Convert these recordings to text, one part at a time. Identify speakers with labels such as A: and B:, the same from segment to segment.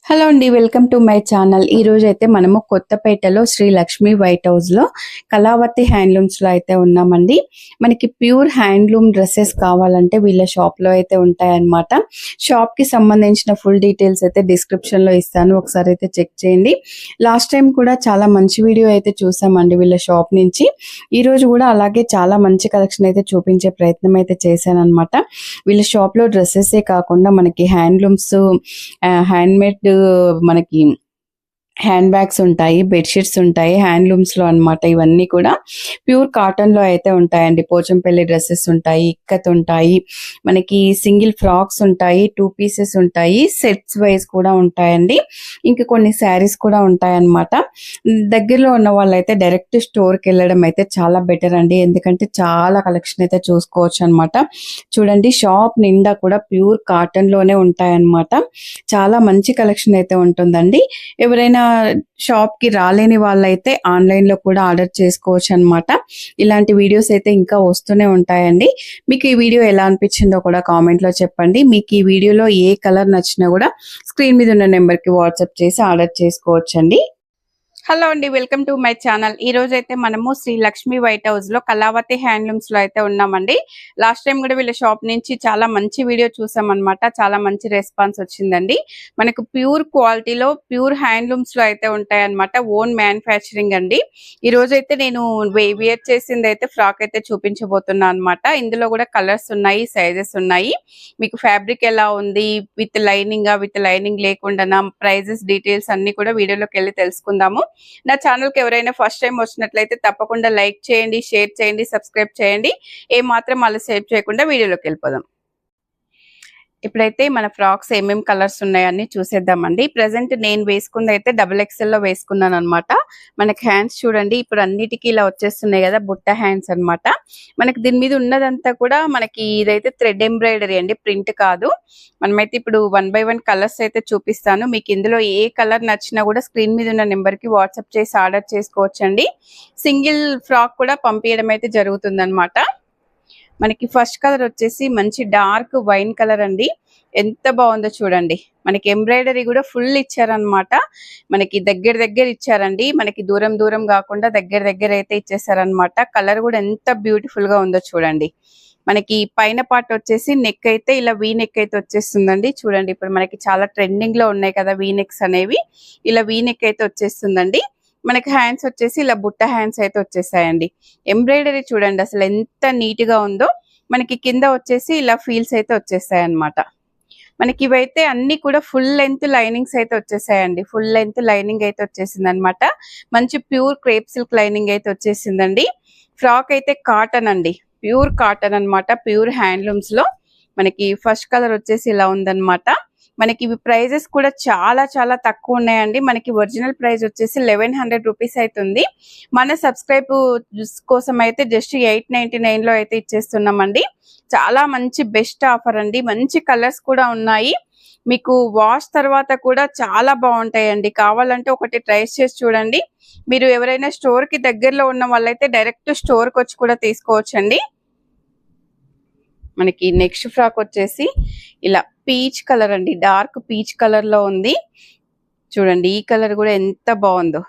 A: Hello అండి, welcome to my channel. ఈ రోజు అయితే మనము కొత్తపేటలో శ్రీ లక్ష్మి వైట్ హౌస్ లో కళావతి హ్యాండ్లూమ్స్ లో అయితే ఉన్నామండి. మనకి ప్యూర్ హ్యాండ్లూమ్ డ్రెస్సెస్ కావాలంటే వీళ్ళ షాప్ లో అయితే ఉంటాయన్నమాట. షాప్ కి సంబంధించిన ఫుల్ డీటెయిల్స్ అయితే డిస్క్రిప్షన్ లో ఇస్తాను, ఒకసారి అయితే చెక్ చేయండి. లాస్ట్ టైం కూడా చాలా మంచి వీడియో అయితే చూసామండి వీళ్ళ షాప్ నుంచి. ఈ రోజు కూడా అలాగే చాలా మంచి కలెక్షన్ అయితే చూపించే ప్రయత్నం అయితే చేశాను అనమాట. వీళ్ళ షాప్ లో డ్రెస్సెసే కాకుండా మనకి హ్యాండ్లూమ్స్, హ్యాండ్మేడ్ మనకి హ్యాండ్ బ్యాగ్స్ ఉంటాయి, బెడ్షీట్స్ ఉంటాయి హ్యాండ్లూమ్స్ లో అన్నమాట. ఇవన్నీ కూడా ప్యూర్ కాటన్ లో అయితే ఉంటాయండి. పోచంపల్లి డ్రెస్సెస్ ఉంటాయి, ఇక్కత్ ఉంటాయి, మనకి సింగిల్ ఫ్రాక్స్ ఉంటాయి, 2 పీసెస్ ఉంటాయి, సెట్స్ వైజ్ కూడా ఉంటాయండి. ఇంకా కొన్ని శారీస్ కూడా ఉంటాయి అన్నమాట. దగ్గరలో ఉన్న వాళ్ళైతే డైరెక్ట్ స్టోర్ కి వెళ్ళడం అయితే చాలా బెటర్ అండి, ఎందుకంటే చాలా కలెక్షన్ అయితే చూసుకోవచ్చు అనమాట. చూడండి, షాప్ నిండా కూడా ప్యూర్ కాటన్ లోనే ఉంటాయన్నమాట. చాలా మంచి కలెక్షన్ అయితే ఉంటుందండి. ఎవరైనా షాప్ కి రాలేని వాళ్ళైతే ఆన్లైన్ లో కూడా ఆర్డర్ చేసుకోవచ్చు అన్నమాట. ఇలాంటి వీడియోస్ అయితే ఇంకా వస్తూనే ఉంటాయండి. మీకు ఈ వీడియో ఎలా అనిపించిందో కూడా కామెంట్ లో చెప్పండి. మీకు ఈ వీడియోలో ఏ కలర్ నచ్చినా కూడా స్క్రీన్ మీద ఉన్న నెంబర్ కి వాట్సాప్ చేసి ఆర్డర్ చేసుకోవచ్చండి. హలో అండి, వెల్కమ్ టు మై ఛానల్. ఈ రోజు అయితే మనము శ్రీ లక్ష్మి వైట్ హౌస్ లో కళావతి హ్యాండ్లూమ్స్ లో అయితే ఉన్నామండి. లాస్ట్ టైం కూడా వీళ్ళ షాప్ నుంచి చాలా మంచి వీడియో చూసామన్నమాట. చాలా మంచి రెస్పాన్స్ వచ్చిందండి. మనకు ప్యూర్ క్వాలిటీలో ప్యూర్ హ్యాండ్లూమ్స్ లో అయితే ఉంటాయన్నమాట. ఓన్ మ్యానుఫ్యాక్చరింగ్ అండి. ఈ రోజు అయితే నేను వేర్ చేసింది అయితే ఫ్రాక్ అయితే చూపించబోతున్నా అనమాట. ఇందులో కూడా కలర్స్ ఉన్నాయి, సైజెస్ ఉన్నాయి. మీకు ఫ్యాబ్రిక్ ఎలా ఉంది, విత్ లైనింగ్ లేకుండా, ప్రైజెస్ డీటెయిల్స్ అన్ని కూడా వీడియోలోకి వెళ్ళి తెలుసుకుందాము. నా ఛానల్ కి ఎవరైనా ఫస్ట్ టైం వచ్చినట్లయితే తప్పకుండా లైక్ చేయండి, షేర్ చేయండి, సబ్స్క్రైబ్ చేయండి. ఏ మాత్రం ఆలస్యం చేయకుండా వీడియోలోకి వెళ్ళిపోదాం. ఇప్పుడైతే మన ఫ్రాక్స్ ఏమేం కలర్స్ ఉన్నాయని చూసేద్దామండి. ప్రెసెంట్ నేను వేసుకుంది అయితే XXL లో వేసుకున్నాను అనమాట. మనకి హ్యాండ్స్ చూడండి, ఇప్పుడు అన్నిటికీ ఇలా వచ్చేస్తున్నాయి కదా, బుట్ట హ్యాండ్స్ అన్నమాట. మనకి దీని మీద ఉన్నదంతా కూడా మనకి ఇదైతే థ్రెడ్ ఎంబ్రాయిడరీ అండి, ప్రింట్ కాదు. మనమైతే ఇప్పుడు 1 by 1 కలర్స్ అయితే చూపిస్తాను. మీకు ఇందులో ఏ కలర్ నచ్చినా కూడా స్క్రీన్ మీద ఉన్న నెంబర్ కి వాట్సాప్ చేసి ఆర్డర్ చేసుకోవచ్చండి. సింగిల్ ఫ్రాక్ కూడా పంపించడం అయితే జరుగుతుంది అనమాట. మనకి ఫస్ట్ కలర్ వచ్చేసి మంచి డార్క్ వైన్ కలర్ అండి. ఎంత బాగుందో చూడండి. మనకి ఎంబ్రాయిడరీ కూడా ఫుల్ ఇచ్చారనమాట. మనకి దగ్గర ఇచ్చారండి. మనకి దూరం కాకుండా దగ్గర అయితే ఇచ్చేసారనమాట. కలర్ కూడా ఎంత బ్యూటిఫుల్ గా ఉందో చూడండి. మనకి పైన పార్ట్ వచ్చేసి నెక్ అయితే ఇలా వీ నెక్ అయితే వచ్చేస్తుందండి. చూడండి, ఇప్పుడు మనకి చాలా ట్రెండింగ్ లో ఉన్నాయి కదా వీ నెక్స్ అనేవి. ఇలా వీ నెక్ అయితే వచ్చేస్తుందండి. మనకి హ్యాండ్స్ వచ్చేసి ఇలా బుట్ట హ్యాండ్స్ అయితే వచ్చేసాయండి. ఎంబ్రాయిడరీ చూడండి అసలు ఎంత నీట్ గా ఉందో. మనకి కింద వచ్చేసి ఇలా ఫీల్స్ అయితే వచ్చేసాయి అన్నమాట. మనకి ఇవైతే అన్ని కూడా ఫుల్ లెంత్ లైనింగ్స్ అయితే వచ్చేసాయండి. ఫుల్ లెంత్ లైనింగ్ అయితే వచ్చేసింది అనమాట. మంచి ప్యూర్ క్రేప్ సిల్క్ లైనింగ్ అయితే వచ్చేసిందండి. ఫ్రాక్ అయితే కాటన్ అండి, ప్యూర్ కాటన్ అన్నమాట, ప్యూర్ హ్యాండ్లూమ్స్ లో. మనకి ఫస్ట్ కలర్ వచ్చేసి ఇలా ఉందన్నమాట. మనకి ఇవి ప్రైజెస్ కూడా చాలా తక్కువ ఉన్నాయండి. మనకి ఒరిజినల్ ప్రైస్ వచ్చేసి 1100 రూపీస్ అవుతుంది. మన సబ్స్క్రైబ్ కోసం అయితే జస్ట్ 899 లో అయితే ఇచ్చేస్తున్నామండి. చాలా మంచి బెస్ట్ ఆఫర్ అండి. మంచి కలర్స్ కూడా ఉన్నాయి. మీకు వాష్ తర్వాత కూడా చాలా బాగుంటాయండి. కావాలంటే ఒకటి ట్రై చేసి చూడండి. మీరు ఎవరైనా స్టోర్ కి దగ్గరలో ఉన్న వాళ్ళైతే డైరెక్ట్ స్టోర్ కి వచ్చి కూడా తీసుకోవచ్చండి. మనకి నెక్స్ట్ ఫ్రాక్ వచ్చేసి ఇలా పీచ్ కలర్ అండి, డార్క్ పీచ్ కలర్ లో ఉంది. చూడండి, ఈ కలర్ కూడా ఎంత బాగుందో.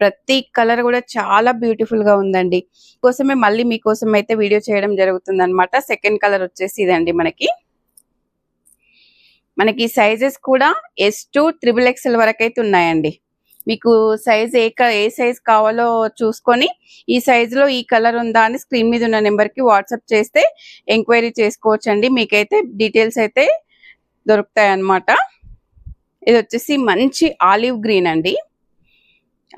A: ప్రతి కలర్ కూడా చాలా బ్యూటిఫుల్ గా ఉందండి. కోసమే మళ్ళీ మీకోసం అయితే వీడియో చేయడం జరుగుతుంది అనమాట. సెకండ్ కలర్ వచ్చేసి ఇదండి. మనకి సైజెస్ కూడా S to XXL వరకు అయితే ఉన్నాయండి. మీకు సైజ్ ఏ సైజ్ కావాలో చూసుకొని ఈ సైజ్ లో ఈ కలర్ ఉందా అని స్క్రీన్ మీద ఉన్న నెంబర్ కి వాట్సాప్ చేస్తే ఎంక్వైరీ చేసుకోవచ్చండి. మీకైతే డీటెయిల్స్ అయితే దొరుకుతాయి అన్నమాట. ఇది వచ్చేసి మంచి ఆలివ్ గ్రీన్ అండి.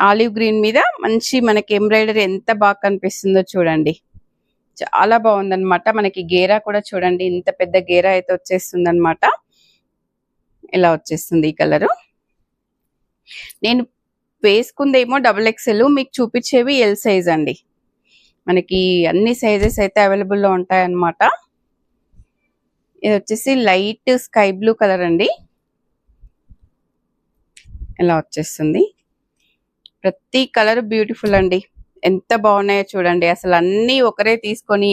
A: ఆలివ్ గ్రీన్ మీద మంచి మనకి ఎంబ్రాయిడరీ ఎంత బాగా కనిపిస్తుందో చూడండి. చాలా బాగుందన్నమాట. మనకి గేరా కూడా చూడండి, ఇంత పెద్ద గేరా అయితే వచ్చేస్తుంది అనమాట. ఇలా వచ్చేస్తుంది ఈ కలరు. నేను వేసుకుందేమో XXL, మీకు చూపించేవి L సైజ్ అండి. మనకి అన్ని సైజెస్ అయితే అవైలబుల్ లో ఉంటాయి అన్నమాట. ఇది వచ్చేసి లైట్ స్కై బ్లూ కలర్ అండి. ఇలా వచ్చేస్తుంది. ప్రతి కలర్ బ్యూటిఫుల్ అండి. ఎంత బాగున్నాయో చూడండి. అసలు అన్ని ఒకరే తీసుకొని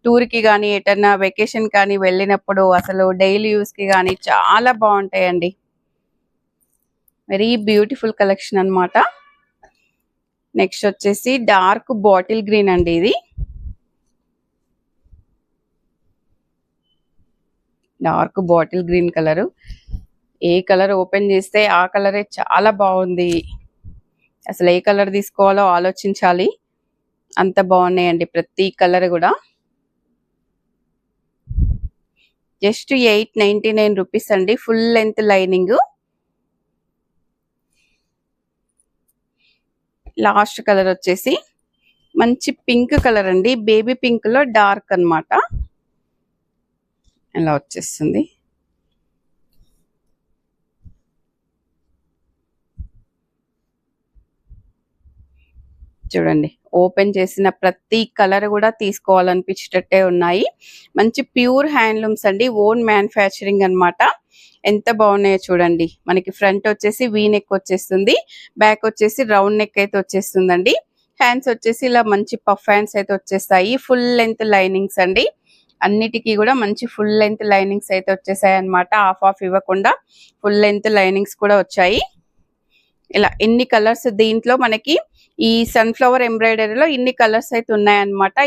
A: టూర్ కి కానీ ఎటన్నా వెకేషన్ కానీ వెళ్ళినప్పుడు అసలు డైలీ యూస్ కి కానీ చాలా బాగుంటాయండి. వెరీ బ్యూటిఫుల్ కలెక్షన్ అన్నమాట. నెక్స్ట్ వచ్చేసి డార్క్ బాటిల్ గ్రీన్ అండి. ఇది డార్క్ బాటిల్ గ్రీన్ కలర్. ఏ కలర్ ఓపెన్ చేస్తే ఆ కలరే చాలా బాగుంది. అసలు ఏ కలర్ తీసుకోవాలో ఆలోచించాలి, అంత బాగున్నాయండి ప్రతి కలర్ కూడా. జస్ట్ 899 రూపీస్ అండి. Full length lining. Last colour వచ్చేసి మంచి పింక్ కలర్ అండి. బేబీ పింక్ లో డార్క్ అన్నమాట. ఇలా వచ్చేస్తుంది. చూడండి, ఓపెన్ చేసిన ప్రతి కలర్ కూడా తీసుకోవాలనిపించేటట్టే ఉన్నాయి. మంచి ప్యూర్ హ్యాండ్లూమ్స్ అండి, ఓన్ మ్యానుఫ్యాక్చరింగ్ అన్నమాట. ఎంత బాగున్నాయో చూడండి. మనకి ఫ్రంట్ వచ్చేసి వీ నెక్ వచ్చేస్తుంది, బ్యాక్ వచ్చేసి రౌండ్ నెక్ అయితే వచ్చేస్తుందండి. హ్యాండ్స్ వచ్చేసి ఇలా మంచి పఫ్ హ్యాండ్స్ అయితే వచ్చేస్తాయి. ఫుల్ లెంత్ లైనింగ్స్ అండి. అన్నిటికీ కూడా మంచి ఫుల్ లెంత్ లైనింగ్స్ అయితే వచ్చేసాయి అన్నమాట. హాఫ్ ఇవ్వకుండా ఫుల్ లెంత్ లైనింగ్స్ కూడా వచ్చాయి. ఇలా ఎన్ని కలర్స్, దీంట్లో మనకి ఈ సన్ఫ్లవర్ ఎంబ్రాయిడరీలో ఇన్ని కలర్స్ అయితే ఉన్నాయన్నమాట.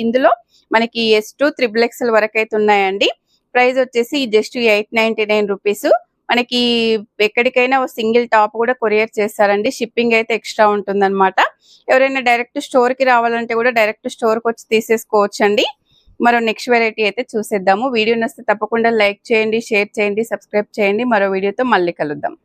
A: ఇందులో మనకి S2 XXL వరకు అయితే ఉన్నాయండి. ప్రైస్ వచ్చేసి జస్ట్ 899 రూపీస్. మనకి ఎక్కడికైనా సింగిల్ టాప్ కూడా కొరియర్ చేస్తారండి. షిప్పింగ్ అయితే ఎక్స్ట్రా ఉంటుందన్నమాట. ఎవరైనా డైరెక్ట్ స్టోర్ కి రావాలంటే కూడా డైరెక్ట్ స్టోర్ కి వచ్చి తీసేసుకోవచ్చు అండి. మరో నెక్స్ట్ వెరైటీ అయితే చూసేద్దాము. వీడియో నచ్చితే తప్పకుండా లైక్ చేయండి, షేర్ చేయండి, సబ్స్క్రైబ్ చేయండి. మరో వీడియోతో మళ్ళీ కలుద్దాం.